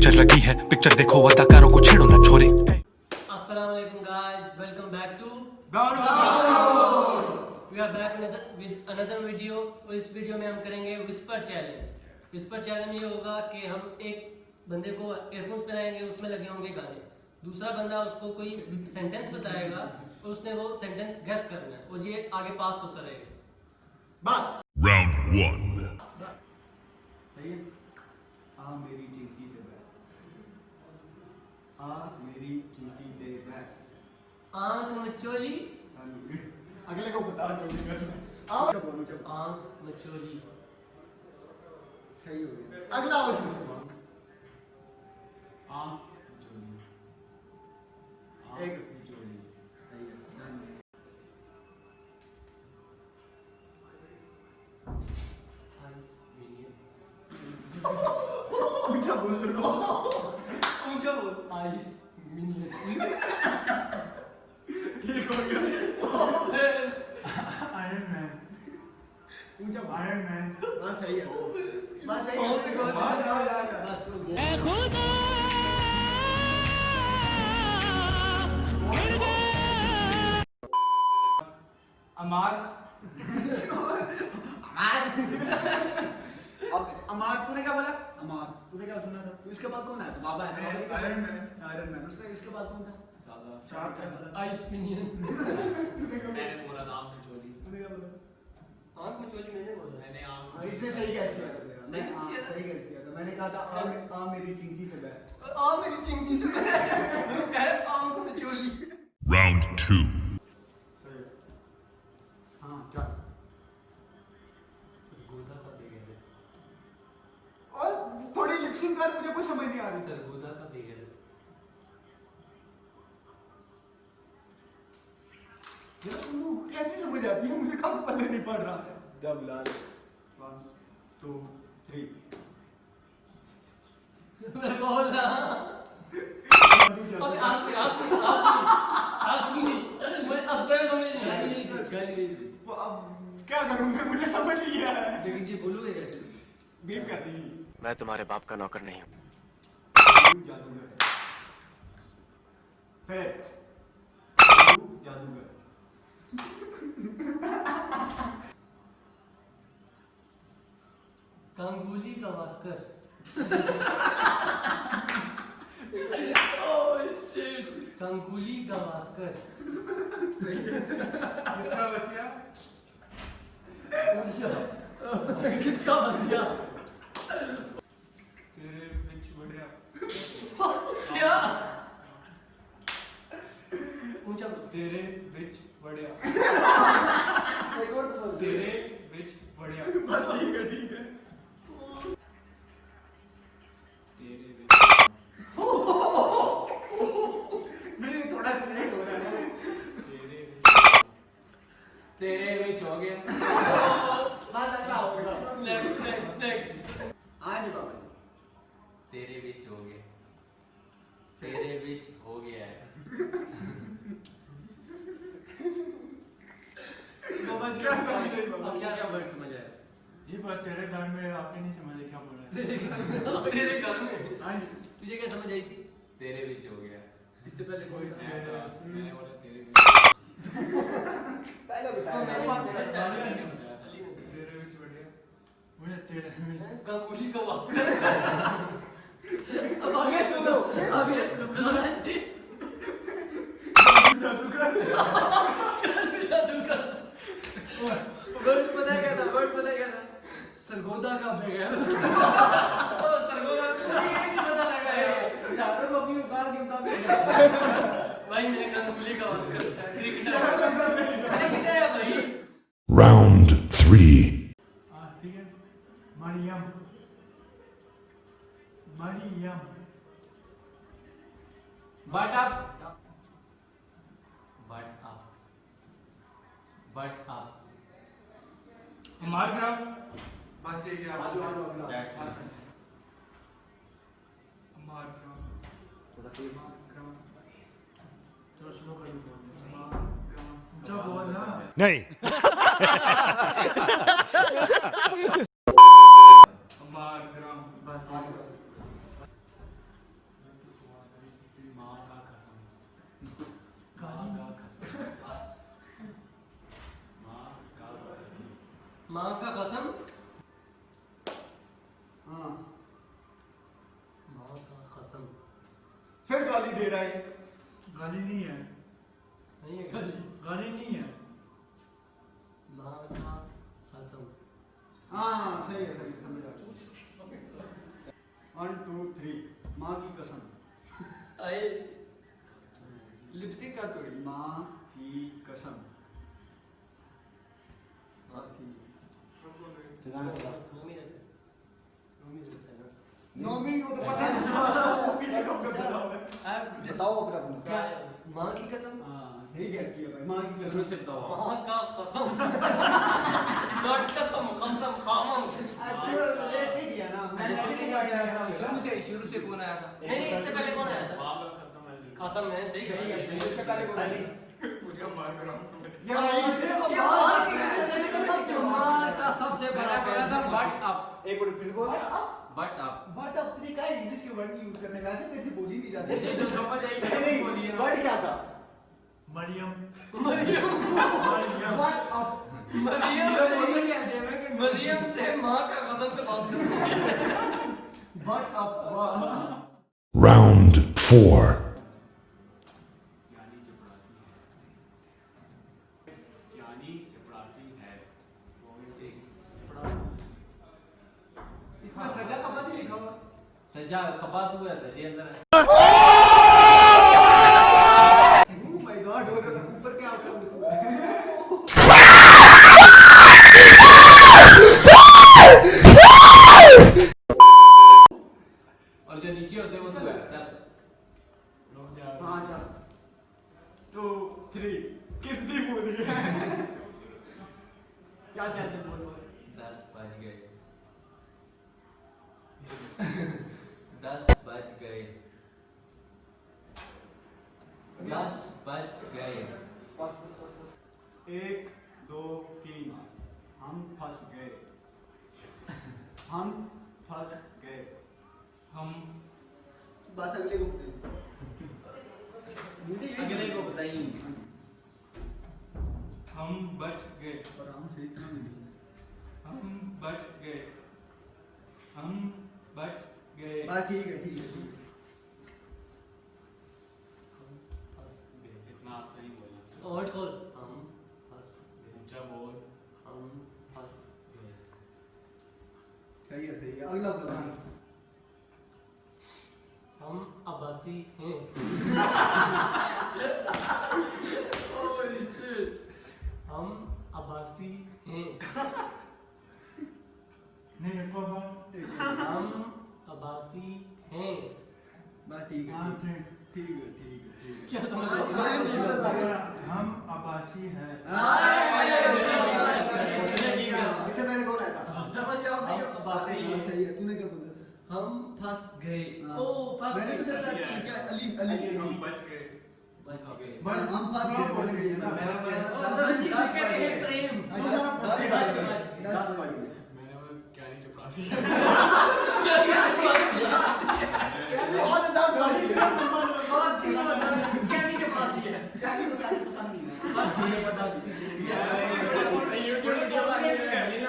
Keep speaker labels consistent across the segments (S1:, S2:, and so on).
S1: Picture लगी है, picture देखो, अदाकारों को छेड़ो ना छोरे।
S2: अस्सलाम वालेकुम guys, welcome back to we are back with another video. इस वीडियो में हम करेंगे विस्पर चैलेंज। विस्पर चैलेंज ये होगा कि हम एक बंदे को एयरफोन्स पहनाएंगे, उसमें लगे होंगे गाने, दूसरा बंदा उसको कोई सेंटेंस बताएगा और उसने वो सेंटेंस गेस करना है और ये आगे पास होता रहेगा।
S3: बस
S4: Round 1.
S3: सही है। आ मेरी चिंकी दे बैठ, आ मेरी चिंकी दे बैठ,
S2: आंख मचोली,
S3: अगले को बता दो। आओ बोलो जब
S2: आंख मचोली।
S3: सही हो गया। अगला और एक सही है। ऊंचा बोल दो, ऊंचा बोल।
S2: Ice minion.
S3: ये हो गया आयरन मैन। ऊंचा आयरन मैन। बस सही है, बस सही है।
S2: बस हो गया।
S3: अमार अब अमार तूने क्या बोला? अमार तूने क्या सुना था? तू इसके बाद कौन आया? बाबा है। Iron man. Iron man. उसने इसके बाद कौन था? सादा शार्क क्या बोला?
S2: Ice minion.
S5: मैंने बोला था आंख मचोली।
S3: तूने क्या बोला?
S2: आंख मचोली मैंने बोला।
S5: मैंने आंख
S3: इसने सही गैस किया था। सही गैस किया था। मैंने कहा था आ मेरी चिंकी पे बैठ। आ मेरी चिंकी पे बैठ। वो कह रहा आंख मचोली।
S4: Round 2.
S3: हां क्या?
S2: सरगोदा का बेगर है।
S3: और थोड़ी लिपसिंग कर, मुझे कुछ समझ नहीं आ रही।
S2: सरगोदा का बेगर है।
S3: यार तू कैसे समझ आती है? मुझे कब पल्ले नहीं पड़ रहा है। जब लाल 1 2 3
S2: मैं बोल रहा अबे आसमी मैं असली में समझ नहीं आई।
S3: अब क्या करूं मैं? मुझे समझ नहीं आ रहा है।
S2: लेकिन जी बोलोगे कैसे?
S3: बीप कर रही
S1: मैं तुम्हारे बाप का नौकर नहीं हूँ।
S3: जादूगर। फिर जादूगर।
S2: कंगूली गवास्कर। कंगूली गवास्कर।
S3: किसका बसिया?
S2: किसका बसिया?
S3: तेरे बिच बढ़िया।
S2: क्या? ऊंचा बोल।
S3: तेरे बिच बढ़िया।
S2: एक और बोल।
S3: तेरे बिच बढ़िया। बस ठीक है, ठीक है। तेरे बिच नहीं, थोड़ा लेट हो रहा है।
S2: तेरे विच हो गया।
S3: बात अच्छा हो गया।
S2: नेक्स्ट।
S3: हाँ जी बाबा जी।
S5: तेरे बीच हो गया। तेरे बीच हो गया है।
S2: बाबा जी
S3: क्या समझ रही बाबा?
S2: अब क्या वर्ड समझ आया?
S3: ये बात तेरे घर में आपने नहीं समझे क्या बोल रहे
S2: तेरे घर में
S3: हाँ जी।
S2: तुझे क्या समझ आई थी?
S5: तेरे बीच हो गया।
S2: इससे पहले कोई था?
S5: मैंने बोला तेरे बीच।
S3: पहले
S2: मैंने
S3: बताया।
S2: नहीं बताया खाली नहीं।
S3: तेरे बिच बढ़िया। मुझे तेरे में
S2: कंगूली गवास्कर। अब आगे सुनो। आगे सुनो बताना जी।
S3: जादूगर।
S2: जादूगर। वर्ड पता क्या था? वर्ड पता क्या था? सरगोदा का बेगर। सरगोदा तुझे ये नहीं पता लगा है? जादू को अपनी उतार दी भाई। मैंने कंगूली गवास्कर क्रिकेटर। अरे किधर है भाई?
S4: Round 3.
S3: हाँ ठीक है। मरियम। मरियम।
S2: बट अप। बट अप। बट अप।
S3: हमारे ग्राम बात है क्या?
S5: That's
S3: हमारे
S5: it.
S3: ग्राम थोड़ा तेज ग्राम थोड़ा स्लो कर दो। ऊंचा बोल ना।
S1: नहीं।
S3: हमारे ग्राम दे रहा है। गाली नहीं है,
S2: नहीं है गाली।
S3: गाली नहीं है।
S2: माँ का कसम।
S3: हाँ सही है, समझ आ गया। 1 2 3 माँ की कसम।
S5: अरे लिपस्टिक का थोड़ी
S3: माँ की कसम।
S2: मम्मी रहता है ना।
S3: नौमी को तो पता नहीं था, वो भी नहीं कब बताओ। बताओ अपना
S2: क्या है? माँ की कसम।
S3: हाँ सही गैस किया भाई, माँ की
S5: शुरू
S3: कसम।
S5: से बताओ।
S2: माँ का कसम। नॉट कसम, कसम खामन।
S3: रिलेटेड ही है ना, मैंने
S5: शुरू से कौन आया था?
S2: नहीं नहीं, इससे पहले कौन आया था? कसम है, सही है।
S3: इससे पहले कौन आई?
S5: मुझे मार कर हम समझ
S3: ये
S2: माँ का सबसे बड़ा
S5: पहला था
S2: fan।
S5: But up.
S3: एक मिनट फिर बोल।
S5: बट अप।
S3: बट अब तरीका है इंग्लिश के वर्ड यूज करने, वैसे तेरे से बोली नहीं जाती।
S5: ये जो समझ आई
S3: नहीं
S5: बोली है।
S3: वर्ड क्या था?
S6: मरियम
S3: बट अब
S2: मरियम से माँ का कसम पे बात करते
S3: बट अब
S4: Round 4.
S3: इसमें सजा का बात ही लिखा हुआ।
S5: सजा खपा तू है सजे अंदर है।
S3: Oh my God, ऊपर क्या होता है?
S5: और जो नीचे होते हैं वो तू है। चल
S3: हाँ चल 2 3 कितनी बोली है? क्या चाहते बोल बोल।
S5: 10 बज गए। 10 बज गए। 10 बज गए।
S3: बस बस बस बस 1 2 3 हम फंस गए। हम फंस गए।
S5: हम
S3: बस अगले को
S5: अगले को बताइए।
S6: हम बच गए
S3: आराम से इतना नहीं।
S6: हम बच गए हम बच गए
S3: बात ठीक है ठीक है।
S5: इतना आस्ते नहीं बोलना।
S2: Word call. हम फंस गए।
S5: ऊंचा बोल।
S2: हम फंस गए।
S3: सही है अगला बताना।
S2: हम आबासी हैं। हम आबासी हैं।
S6: नहीं एक और बार
S2: हम आबासी हैं।
S3: बात ठीक है
S6: हाँ
S3: ठीक है ठीक है ठीक है।
S2: क्या समझ
S6: हम आबासी हैं
S3: इससे पहले कौन आया था?
S2: समझ जाओ।
S3: बात सही है, तूने क्या बोला?
S2: हम फंस गए।
S3: हाँ।
S2: ओ फंस
S3: मैंने तो
S2: गए।
S3: क्या अली
S5: हम बच गए।
S2: बच गए।
S3: हम फंस गए बोल रही है ना।
S5: मैंने बोला
S2: दस कहते हैं प्रेम।
S3: दस पढ़ गए।
S5: मैंने बोला क्या नहीं चपरासी।
S3: बहुत 10 पढ़ गए।
S2: बहुत दिन बाद क्या नहीं के पास है।
S3: क्या ही सारी पसंद नहीं है।
S2: ये बता
S5: यूट्यूब वीडियो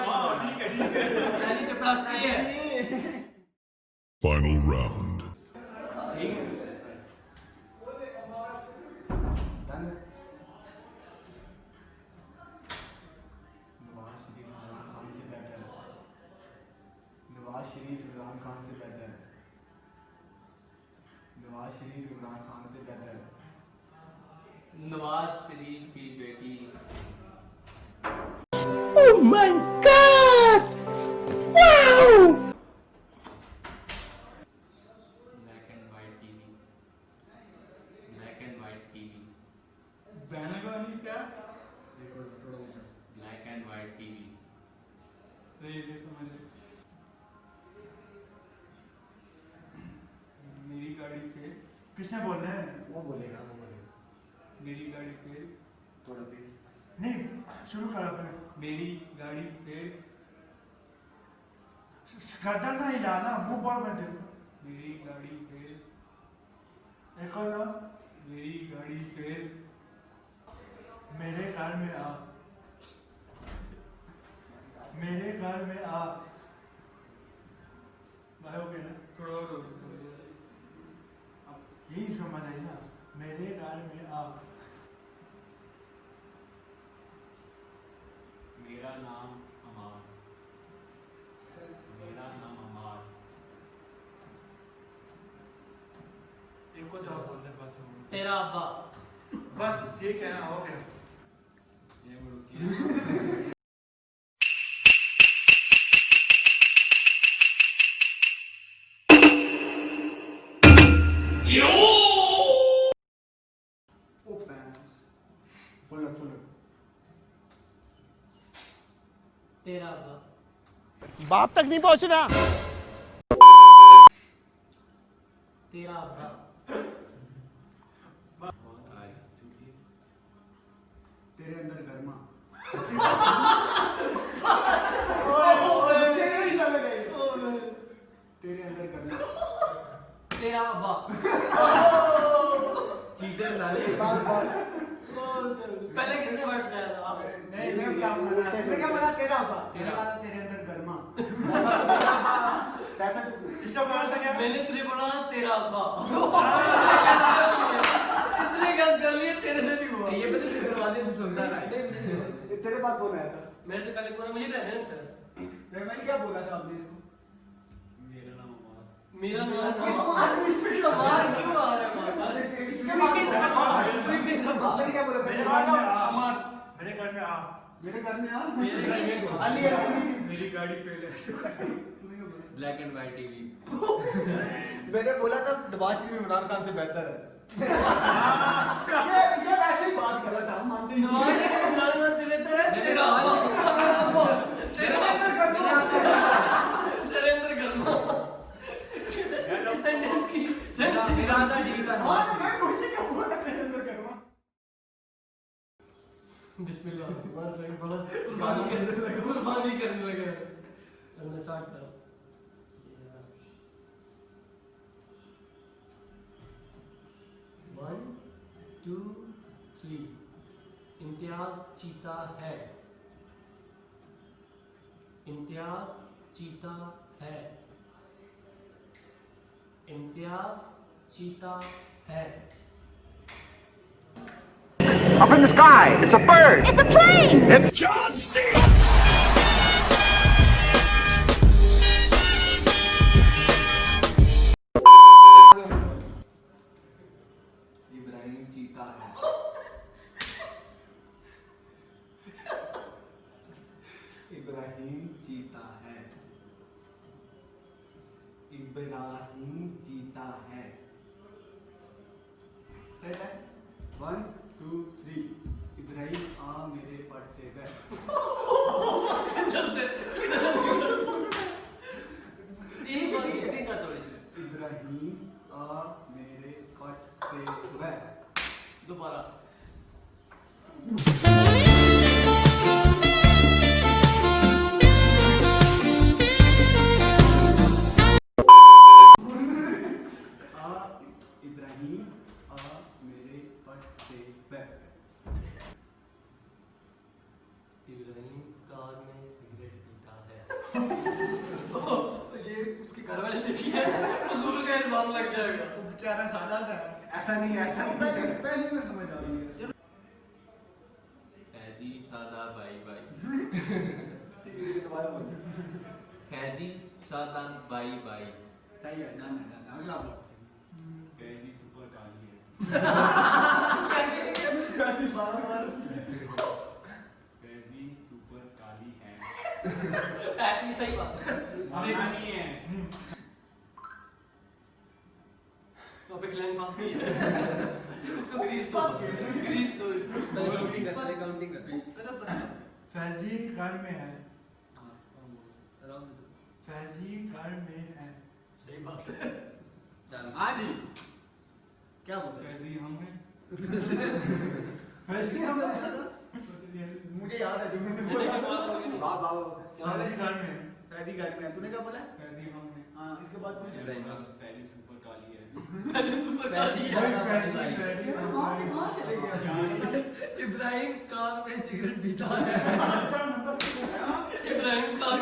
S5: हां ठीक है
S2: क्या नहीं चपरासी है।
S4: Final round.
S3: ठीक है। डन। नवाज शरीफ इमरान खान से बेहतर है। नवाज शरीफ इमरान खान से बेहतर है। नवाज शरीफ इमरान खान से बेहतर है।
S5: नवाज शरीफ की बेटी।
S7: Oh my God! Wow!
S5: Black and white TV. Black and white TV.
S6: बहन का नहीं क्या
S5: ब्लैक एंड वाइट टीवी।
S6: तो ये समझ मेरी गाड़ी फेल। किसने बोलना है?
S3: वो बोलेगा
S6: मेरी गाड़ी फेल।
S3: थोड़ा तेज।
S6: नहीं शुरू करा पहले। मेरी गाड़ी फेल। गर्दन ना हिलाना, मुंह पर मत देखो। मेरी गाड़ी फेल। एक और आओ। मेरी गाड़ी फेल। मेरे घर में आ। मेरे घर में आ। भाई हो गया ना? थोड़ा और हो सकता है। अब यही समझ आई मेरे घर में आ।
S8: मेरा नाम अमार। मेरा नाम अमार।
S6: इनको तो आप बोलते बस
S2: तेरा अब्बा।
S6: बस ठीक है ना, हो गया।
S8: ये मुर्गी
S3: ओ पैंस बोलो बोलो
S2: तेरा अब्बा।
S7: बाप तक नहीं पहुंचना।
S2: तेरा अब्बा।
S3: तेरे अंदर गर्मा तेरे अंदर गर्मा
S2: तेरा अब्बा।
S5: चीटर नाले
S2: पहले किसने वर्ड बताया था आप?
S3: नहीं मैं क्या बोला इसमें क्या बोला तेरा अब्बा तेरा वाला तेरे अंदर गर्मा सैफन
S6: इसका बोला था क्या?
S2: मैंने तुझे बोला था तेरा अब्बा। इसलिए गलत कर लिया, तेरे से भी हुआ।
S5: ये पता नहीं दरवाजे से सुनता रहा है।
S3: तेरे बात बोल रहा था
S2: मेरे से पहले बोला मुझे रहने दे।
S3: मैंने क्या बोला था आपने इसको
S8: मेरा नाम अमार।
S2: मेरा नाम
S3: इसको
S2: अमार क्यों आ रहा है? प्रीफिक्स अमार। प्रीफिक्स अमार।
S3: आपने क्या बोला
S6: मेरे घर में आ अमर। मेरे घर में आ।
S3: मेरे घर में आ
S2: मेरे घर में कौन?
S3: अली अली
S6: मेरी गाड़ी फेल है।
S3: तूने क्या बोला
S5: ब्लैक एंड व्हाइट टीवी।
S3: मैंने बोला था दबाशी में इमरान खान से बेहतर है ये वैसे ही बात गलत है हम मानते ही नहीं
S2: इमरान से बेहतर है तेरा अब्बा। तेरा अंदर गर्मा। तेरे अंदर गर्मा। इस सेंटेंस की
S5: मेरा आधा टीवी का
S3: हाँ तो मैं मुझे क्या बोला तेरे अंदर गर्मा
S2: बिस्मिल्लाह बड़ा कुर्बानी करने लगे। अब मैं स्टार्ट करूं। 1 2 3 इम्तियाज चीता है। इम्तियाज चीता है। इम्तियाज चीता है।
S7: Up in the sky, it's a bird. It's a plane. It's John C.
S5: Ibrahim चीता है।
S3: इब्राहिम चीता है इब्राहिम चीता है सही है 1 2 3 इब्राहिम आ मेरे पढ़ते गए
S2: यही बात फिक्सिंग का थोड़ी सी
S3: इब्राहिम आ मेरे पढ़ते गए
S2: दोबारा।
S3: आ इब्राहिम आ मेरे पढ़ते गए
S2: इब्राहिम कार में सिगरेट पीता है। ये उसके घर वाले देखिए हुजूर का इल्जाम लग जाएगा।
S3: वो बेचारा सादा था ऐसा नहीं पहले मैं समझ आ रही है
S5: फैजी सादा बाई बाई।
S3: दोबारा बोल
S5: फैजी सादा बाई बाई।
S3: सही है डन अगला बोल
S8: पहली सुपर काली है।
S3: बार बार
S8: पहली सुपर काली है।
S2: एक्चुअली सही बात है।
S8: माना नहीं है।
S2: टॉपिक लाइन पास गई है। इसको ग्रीस दो। ग्रीस दो इसको।
S5: काउंटिंग कर।
S6: फैजी घर में है। फैजी घर में है।
S2: सही बात है।
S3: हाँ जी क्या बोल रहे
S8: फैजी हम हैं।
S6: फैजी हम
S3: मुझे याद है जो मैंने बोला वाह वाह
S6: फैजी घर में है।
S3: शादी घर में तूने क्या बोला
S8: फैजी हम हैं।
S3: हाँ इसके बाद बोल
S8: पहली सुपर काली है।
S2: सुपर काली है।
S6: वही फैजी
S3: कहाँ चले गए
S2: इब्राहिम कार में सिगरेट पीता है। इब्राहिम कार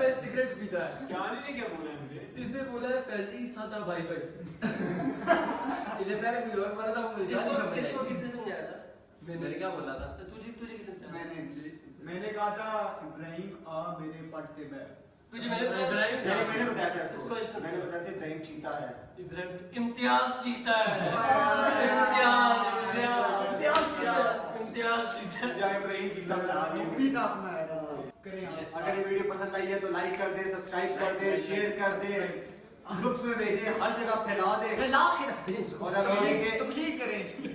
S2: में सिगरेट सिगरेट पीता है।
S8: क्या ने क्या बोला है मुझे?
S2: इसने बोला है पहले ही सादा भाई भाई। इसे मैंने भी और बोला था वो इसको किसने समझाया था? मैंने क्या बोला था? तुझे तुझे किसने बताया?
S3: मैंने कहा था इब्राहिम आ मेरे पट पे बैठ।
S2: तुझे मैंने इब्राहिम
S3: मैंने बताया था
S2: इसको
S3: इसको। मैंने बताया था इब्राहिम चीता है।
S2: इब्राहिम इम्तियाज जीता है। इम्तियाज जीता है।
S3: या इब्राहिम चीता बना दिया। भी था अपना है। करें अगर ये वीडियो पसंद आई है तो लाइक कर दे, सब्सक्राइब कर दे, शेयर कर दे, ग्रुप्स में भेजे, हर जगह फैला दे।
S2: ला के रख दे इसको।
S3: और अब मिलेंगे
S6: तबलीग करें इसकी।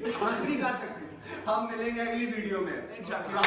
S3: हम मिलेंगे अगली वीडियो में इंशाल्लाह।